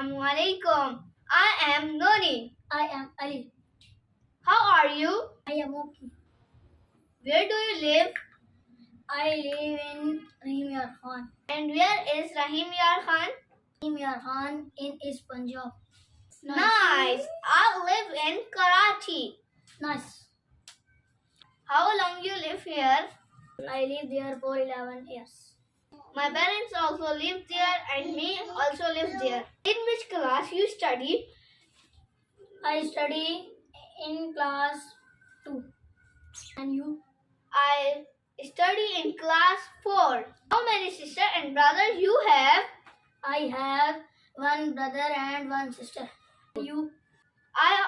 Assalamualaikum. I am Noni. I am Ali. How are you? I am okay. Where do you live? I live in Rahim Yar Khan. And where is Rahim Yar Khan? Rahim Yar Khan in East Punjab. Nice. I live in Karachi. Nice. How long you live here? I live there for 11 years. My parents also live there and me also live there. In which class you study? I study in class 2. And you? I study in class 4. How many sisters and brothers you have? I have one brother and one sister. You? I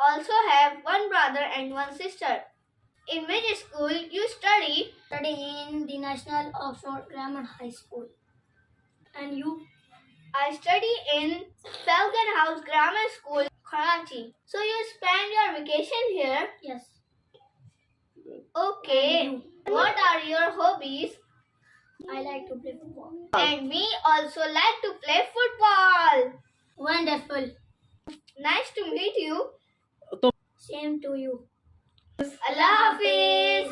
also have one brother and one sister. In which school you study? Study in the National Oxford Grammar High School. And you? I study in Falcon House Grammar School, Karachi. So you spend your vacation here? Yes. Okay. What are your hobbies? I like to play football. And me also like to play football. Wonderful. Nice to meet you. Same to you. Allah Hafiz.